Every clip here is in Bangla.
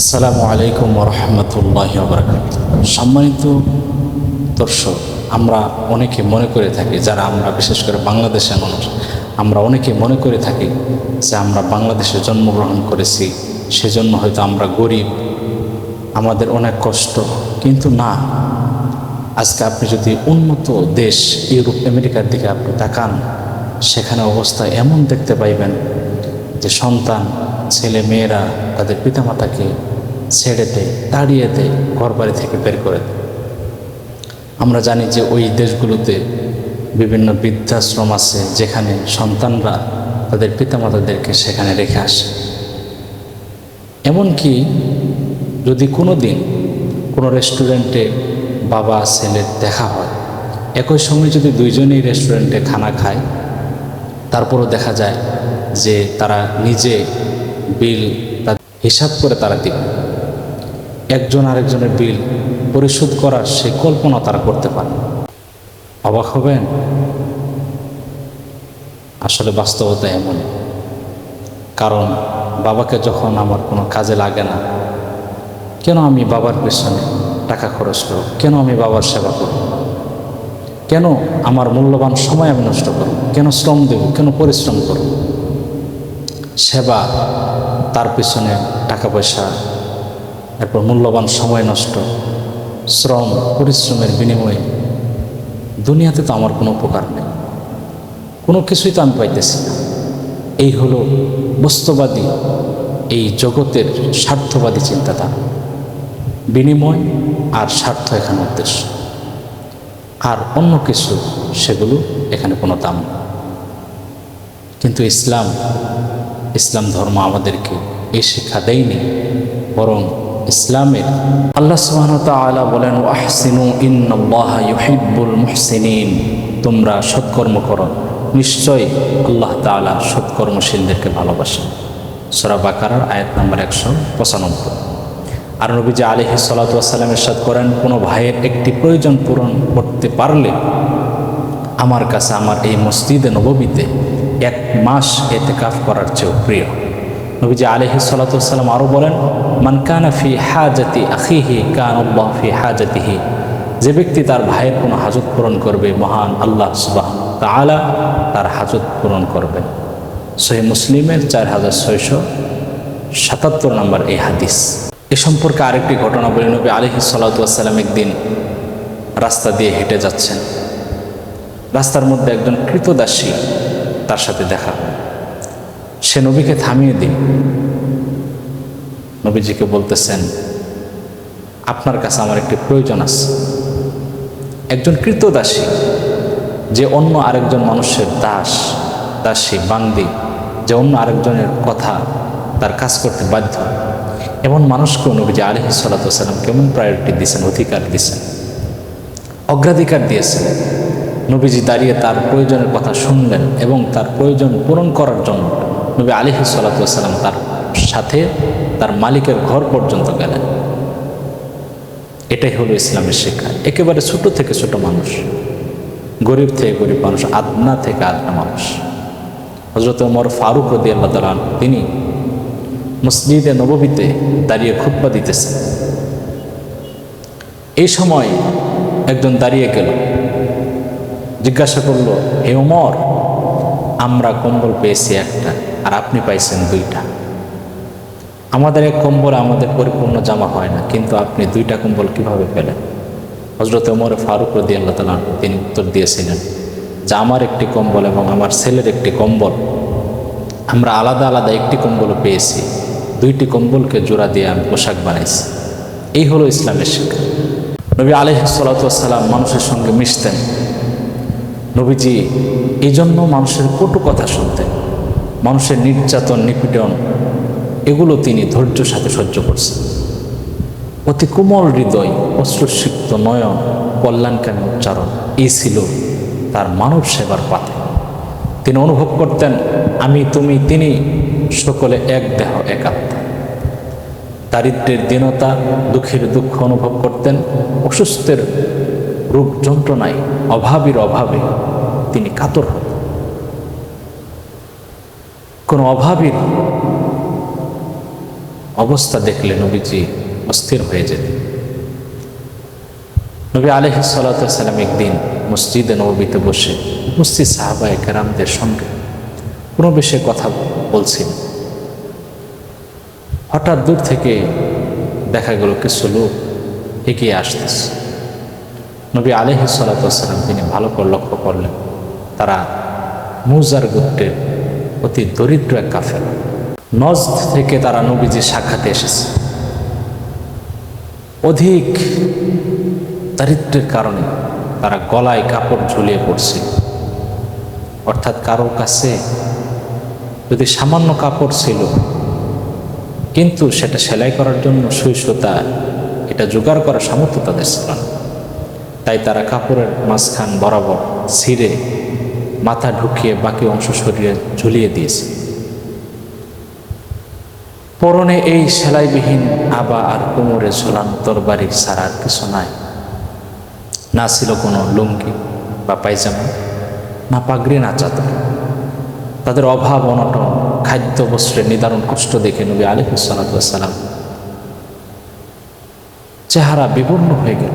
আসসালামু আলাইকুম রহমতুল্লাহি ওয়া বারাকাতুহু। সম্মানিত দর্শক, আমরা অনেকে মনে করে থাকি, যারা আমরা বিশেষ করে বাংলাদেশের মানুষ, আমরা অনেকে মনে করে থাকি যে আমরা বাংলাদেশে জন্মগ্রহণ করেছি, সেজন্য হয়তো আমরা গরিব, আমাদের অনেক কষ্ট। কিন্তু না, আজকে আপনি যদি উন্নত দেশ ইউরোপ আমেরিকার দিকে আপনি তাকান, সেখানে অবস্থা এমন দেখতে পাইবেন যে সন্তান ছেলে মেয়েরা তাদের পিতামাতাকে ছেড়ে দেয়, তাড়িয়ে দেয়, ঘরবাড়ি থেকে বের করে দেয়। আমরা জানি যে ওই দেশগুলোতে বিভিন্ন বৃদ্ধাশ্রম আছে, যেখানে সন্তানরা তাদের পিতামাতাদেরকে সেখানে রেখে আসে। এমনকি যদি কোনো দিন কোনো রেস্টুরেন্টে বাবা ছেলের দেখা হয়, একই সঙ্গে যদি দুইজনেই রেস্টুরেন্টে খানা খায়, তারপরও দেখা যায় যে তারা নিজে বিল হিসাব করে তারা দিবে। একজন আরেকজনের বিল পরিশোধ করার সেই কল্পনা তারা করতে পারে। অবাক হবেন, আসলে বাস্তবতা এমন। কারণ বাবাকে যখন আমার কোনো কাজে লাগে না, কেন আমি বাবার পেছনে টাকা খরচ করব? কেন আমি বাবার সেবা করব? কেন আমার মূল্যবান সময় আমি নষ্ট করব? কেন শ্রম দেব? কেন পরিশ্রম করব? সেবা, তার পিছনে টাকা পয়সা, এরপর মূল্যবান সময় নষ্ট, শ্রম পরিশ্রমের বিনিময়ে দুনিয়াতে তো আমার কোনো উপকার নেই, কোনো কিছুই তো আমি পাইতেছি না। এই হলো বস্তুবাদী, এই জগতের স্বার্থবাদী চিন্তাধারা। বিনিময় আর স্বার্থ এখানে উদ্দেশ্য, আর অন্য কিছু সেগুলো এখানে কোনো দাম না। কিন্তু ইসলাম ধর্ম আমাদেরকে এই শিক্ষা দেয়নি, বরং ইসলামের আল্লাহ সুবহানাহু ওয়া তাআলা বলেন, ওয়াহসিনু ইন্নাল্লাহা ইউহিব্বুল মুহসিনিন, তোমরা সৎকর্ম করো, নিশ্চয় আল্লাহ তাআলা সৎকর্মশীলদেরকে ভালোবাসেন। সূরা বাকারার আয়াত নম্বর 195। আর নবীজি আলাইহিস সালাতু ওয়াস সালাম ইরশাদ করেন, কোনো ভাইয়ের একটি প্রয়োজন পূরণ করতে পারলে আমার কাছে আমার এই মসজিদে নববীতে 1 মাস ইতিকাফ করার চেয়েও প্রিয়। নবীজি আলাইহিস সালাতু ওয়াস সালাম আরও বলেন, মান কানা ফি হাজাতি আখিহি কানাল্লাহু ফি হাজাতিহি, যে ব্যক্তি তার ভাইয়ের কোনো হাজত পূরণ করবে, মহান আল্লাহ সুবহানাহু ওয়া তাআলা তার হাজত পূরণ করবেন। সহিহ মুসলিমের 4677 নম্বর এই হাদিস। এ সম্পর্কে আরেকটি ঘটনা বলি। নবী আলাইহিস সালাতু ওয়াস সালাম একদিন রাস্তা দিয়ে হেঁটে যাচ্ছেন, রাস্তার মধ্যে একজন কৃতদাসী তার সাথে দেখা। সে নবীকে থামিয়ে দিন, নবীজিকে বলতেছেন, আপনার কাছে আমার একটি প্রয়োজন আছে। একজন কৃতদাসী, যে অন্য আরেকজন মানুষের দাসী বান্দি, যে অন্য আরেকজনের কথা তার কাজ করতে বাধ্য, এমন মানুষকেও নবীজি আলাইহিস সালাতু ওয়াস সালাম কেমন প্রায়োরিটি দিয়েছেন, অধিকার দিয়েছেন, অগ্রাধিকার দিয়েছেন। নবীজি দাঁড়িয়ে তার প্রয়োজনের কথা শুনলেন এবং তার প্রয়োজন পূরণ করার জন্য নবী আলাইহিস সালাতু ওয়াস সালাম তার সাথে তার মালিকের ঘর পর্যন্ত গেলেন। এটাই হলো ইসলামের শিক্ষা। একেবারে ছোট থেকে ছোট মানুষ, গরিব থেকে গরিব মানুষ, আদনা থেকে আদনা মানুষ। হযরত ওমর ফারুক রাদিয়াল্লাহু তাআলা তিনি মসজিদে নববীতে দাঁড়িয়ে খুতবা দিতেছেন। এই সময় একজন দাঁড়িয়ে গেল, জিজ্ঞাসা করলো, হে ওমর, আমরা কম্বল পেয়েছি একটা, আর আপনি পাইছেন 2টা। আমাদের এক কম্বলে আমাদের পরিপূর্ণ জামা হয় না, কিন্তু আপনি 2টা কম্বল কিভাবে পেলেন? হযরত ওমর ফারুক রাদিয়াল্লাহু তাআলা তিনি উত্তর দিয়েছিলেন যে আমার একটি কম্বল এবং আমার ছেলের একটি কম্বল, আমরা আলাদা আলাদা একটি কম্বলও পেয়েছি, 2টি কম্বলকে জোড়া দিয়ে আমি পোশাক বানাইছি। এই হলো ইসলামের শিক্ষা। নবী আলাইহিস সালাতু ওয়াস সালাম মানুষের সঙ্গে মিশতেন। নবীজি এই জন্য মানুষের কটু কথা শুনতেন, মানুষের নির্যাতন নিপীড়ন, এগুলো তিনি ধৈর্যের সাথে সহ্য করছেন। অতি কোমল হৃদয়, অশ্রুসিক্ত নয়ন, কল্যাণকামী উচ্চারণ, এই ছিল তার মানব সেবার পাথে। তিনি অনুভব করতেন, আমি তুমি তিনি সকলে এক দেহ এক আত্মা। দারিদ্র্যের দীনতা, দুঃখের দুঃখ অনুভব করতেন, অসুস্থের রোগ যন্ত্রণায়, অভাবীর অভাবে তিনি কাতর হতেন। কোনো অভাবীর অবস্থা দেখলে নবীজি অস্থির হয়ে যেতেন। নবী আলাইহিস সালাতু ওয়াস সালাম একদিন মসজিদে নববীতে বসে উপস্থিত সাহাবায়ে কেরামদের সঙ্গে কোনো বিষয়ে কথা বলছেন। হঠাৎ দূর থেকে দেখা গেল কিছু লোক এগিয়ে আসতেছে। নবী আলাইহিস সালাতু ওয়াস সালাম তিনি ভালো করে লক্ষ্য করলেন তারা মুজার গোত্রের অতি দরিদ্র এক কাফেলা। নজদ থেকে তারা নবীজির সাক্ষাতে এসেছে। অধিক দারিদ্র্যের কারণে তারা গলায় কাপড় ঝুলিয়ে পড়ছে। অর্থাৎ কারোর কাছে যদি সামান্য কাপড় ছিল কিন্তু সেটা সেলাই করার জন্য সুই সুতা এটা জোগাড় করার সামর্থ্য তাদের ছিল না, তাই তারা কাপড়ের মাঝখান বরাবর ছিঁড়ে মাথা ঢুকিয়ে বাকি অংশ শরীরে ঝুলিয়ে দিয়েছে। পরনে এই সেলাইবিহীন আবা আর কোমরে ঝোলানো তরবারি ছাড়া আর কিছু নাই। না ছিল কোনো লুঙ্গি বা পায়জামা, না পাগড়ি, না চাদর। তাদের অভাব অনটন, খাদ্য বস্ত্রের নিদারুণ কষ্ট দেখে নবী আলাইহিস সালাতু ওয়াস সালাম চেহারা বিবর্ণ হয়ে গেল।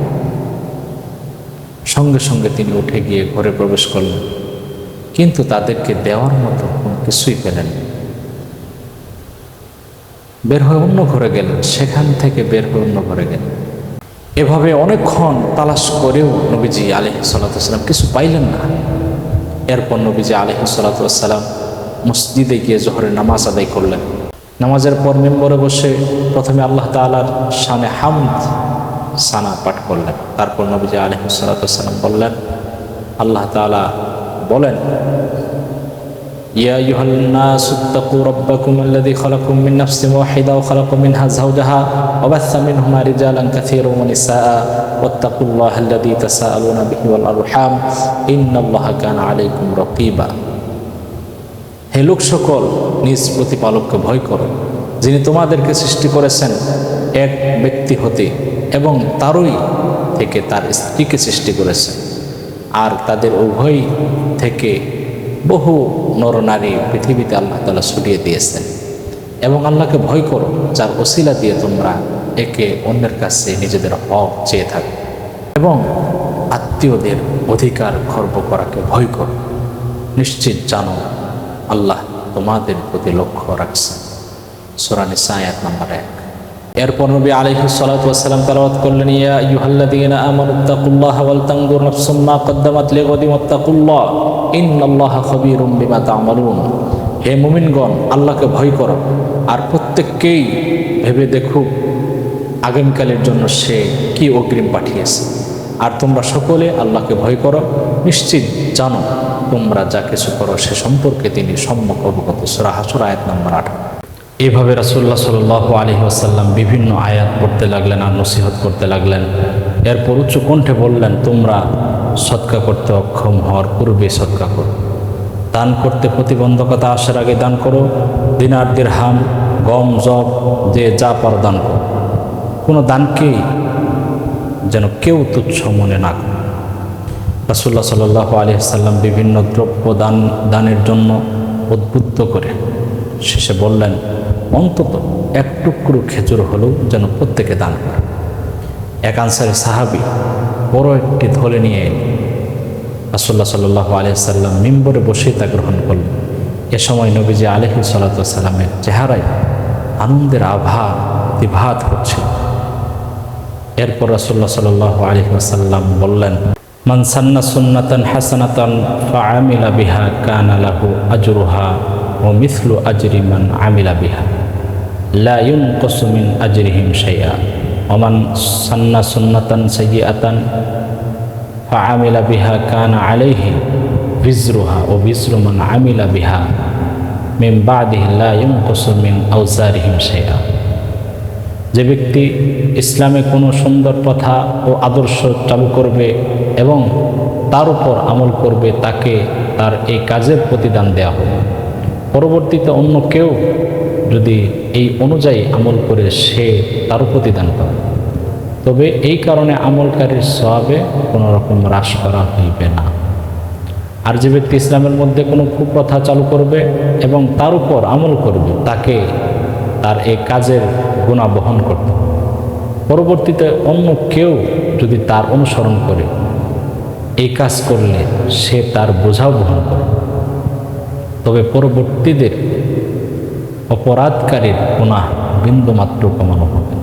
সঙ্গে সঙ্গে তিনি উঠে গিয়ে ঘরে প্রবেশ করলেন, কিন্তু তাদেরকে দেওয়ার মতো কোনো কিছুই পেলেন না। বের হয়ে অন্য ঘরে গেলেন, সেখান থেকে বের হয়ে অন্য ঘরে গেলেন। এভাবে অনেকক্ষণ তালাশ করেও নবীজি আলাইহিস সালাতু ওয়াস সালাম কিছু পাইলেন না। এরপর নবীজি আলাইহিস সালাতু ওয়াস সালাম মসজিদে গিয়ে জোহরের নামাজ আদায় করলেন। নামাজের পর মিম্বরে বসে প্রথমে আল্লাহ তাআলার শানে হামদ সানা পাঠ করলেন। তারপর নবীজি আলাইহিস সালাতু ওয়াস সালাম বললেন, আল্লাহ তাআলা বলেন, ইয়া আইয়ুহান নাসু ইত্তাকু রাব্বাকুম আল্লাযী খালাকাকুম মিন নাফসিন ওয়াহিদা ওয়া খালাকা মিনহা যাওজাহা ওয়া বাসসা মিনহুমা রিজালান কাসীরান ওয়া নিসাআ ওয়াত্তাকুল্লাহা আল্লাযী তাসাআলুনা বিহি ওয়াল আরহাম ইন্নাল্লাহা কানা আলাইকুম রাকীবা। হে লোক সকল, নিজ প্রতিপালককে ভয় করো, যিনি তোমাদেরকে সৃষ্টি করেছেন এক ব্যক্তি হতে এবং তারই থেকে তার স্ত্রীকে সৃষ্টি করেছেন, আর তাদের উভয় থেকে বহু নরনারী পৃথিবীতে আল্লাহ তাআলা ছড়িয়ে দিয়েছেন। এবং আল্লাহকে ভয় করো, যার ওসিলা দিয়ে তোমরা একে অন্যের কাছে নিজেদের হক চেয়ে থাকো, এবং আত্মীয়দের অধিকার খর্ব করাকে ভয় করো। নিশ্চিত জানো আল্লাহ তোমাদের প্রতি লক্ষ্য রাখছেন। সূরা নিসা আয়াত নম্বর 1। এরপর নবী আলাইহিস সালাতু ওয়াস সালাম তেলাওয়াত করলেন, ইয়া আইয়ুহাল্লাযীনা আমানু তাকুল্লাহা ওয়াল তানজুর নাফসুম মা কদ্দামাত লিগাদিন ওয়াত্তাকুল্লাহ ইন্নাল্লাহা খাবীরুম বিমা তা'মালুন। হে মুমিনগণ, আল্লাহকে ভয় করো, আর প্রত্যেককেই ভেবে দেখুক আগামীকালের জন্য সে কি অগ্রিম পাঠিয়েছে। আর তোমরা সকলে আল্লাহকে ভয় করো, নিশ্চিত জানো তোমরা যা কিছু করো সে সম্পর্কে তিনি সম্যক অবগত। সূরা হাশর আয়াত নম্বর 8। এইভাবে রাসূলুল্লাহ সাল্লাল্লাহু আলাইহি ওয়াসাল্লাম বিভিন্ন আয়াত পড়তে লাগলেন আর নসিহত করতে লাগলেন। এরপর উচ্চ কণ্ঠে বললেন, তোমরা সদকা করতে অক্ষম হওয়ার পূর্বে সদকা করো, দান করতে প্রতিবন্ধকতা আসার আগে দান করো, দিনার দিরহাম গম জব যে যা পারো দান করো। কোনো দানকেই যেন কেউ তুচ্ছ মনে না করে। রাসূলুল্লাহ সাল্লাল্লাহু আলাইহি ওয়াসাল্লাম বিভিন্ন দ্রব্য দানের জন্য উদ্বুদ্ধ করে শেষে বললেন, অন্তত এক টুকরো খেজুর হলেও যেন প্রত্যেকে দান করে। এক আনসারী সাহাবী বড় একটি থলে নিয়ে এলেন। রাসূলুল্লাহ সাল্লাল্লাহু আলাইহি ওয়াসাল্লাম মিম্বরে বসেই তা গ্রহণ করলেন। এ সময় নবীজি আলাইহিস সালাতু ওয়াস সালামের চেহারায় আনন্দের আভা প্রতিভাত হচ্ছিল। এরপর রাসূলুল্লাহ সাল্লাল্লাহু আলাইহি ওয়াসাল্লাম বললেন, মান সান্না সুন্নাতান হাসানাতান ফাআমিলা বিহা কানা লাহু আজরুহা ওয়া মিসলু আজরি মান আমিলা বিহা লা ইউনকাসু মিন আজরিহিম শাইআ ওয়া মান সান্না সুন্নাতান সাইয়্যাতান ফাআমিলা বিহা কানা আলাইহি বিজরুহা ওয়া বিজরু মান আমিলা বিহা মিন বাদিহি লা ইউনকাসু মিন আওজারিহিম শাইআ। যে ব্যক্তি ইসলামে কোনো সুন্দর প্রথা ও আদর্শ চালু করবে এবং তার উপর আমল করবে, তাকে তার এই কাজের প্রতিদান দেওয়া হবে। পরবর্তীতে অন্য কেউ যদি এই অনুযায়ী আমল করে সে তারও প্রতিদান পাবে, তবে এই কারণে আমলকারীর সওয়াবে কোনো রকম হ্রাস করা হইবে না। আর যে ব্যক্তি ইসলামের মধ্যে কোনো কুপ্রথা চালু করবে এবং তার উপর আমল করবে, তাকে তার এই কাজের গুনাহ বহন করত। পরবর্তীতে অন্য কেউ যদি তার অনুসরণ করে এই কাজ করলে সে তার বোঝাও বহন করে, তবে পরবর্তীদের অপরাধকারীর গুনাহ বিন্দুমাত্র কমানো হবে।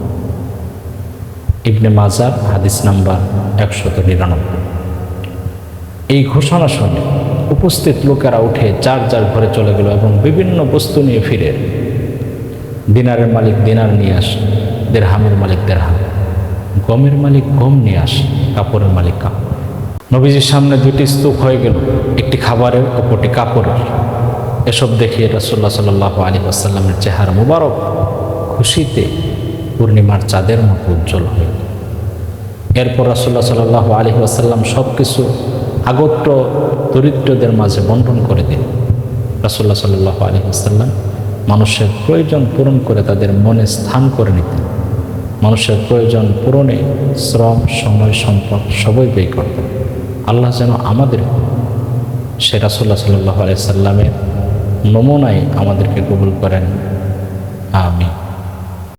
ইবনে মাজাহ হাদিস নাম্বার 199। এই ঘোষণা শুনে উপস্থিত লোকেরা উঠে যার যার ঘরে চলে গেল এবং বিভিন্ন বস্তু নিয়ে ফিরে। দিনারের মালিক দিনার নিয়ে আসে, দেরহামের মালিক দেরহাম, গমের মালিক গম নিয়ে আসে, কাপড়ের মালিক কাপড়। নবীজির সামনে দুটি স্তূপ হয়ে গেল, একটি খাবারের, অপরটি কাপড়ের। এসব দেখে রাসূলুল্লাহ সাল্লাল্লাহু আলাইহি ওয়াসাল্লামের চেহারা মুবারক খুশিতে পূর্ণিমার চাঁদের মতো উজ্জ্বল হয়ে গেল। এরপর রাসূলুল্লাহ সাল্লাল্লাহু আলাইহি ওয়াসাল্লাম সব কিছু আগত দরিদ্রদের মাঝে বন্টন করে দিন। রাসূলুল্লাহ সাল্লাল্লাহু আলাইহি ওয়াসাল্লাম মানুষের প্রয়োজন পূরণ করে তাদের মনে স্থান করে নিতেন। মানুষের প্রয়োজন পূরণে শ্রম, সময়, সম্পদ সবই ব্যয় করতেন। আল্লাহ যেন আমাদের সে রাসূলুল্লাহ সাল্লাল্লাহু আলাইহি ওয়াসাল্লামের নমুনায় আমাদেরকে কবুল করেন। আমিন।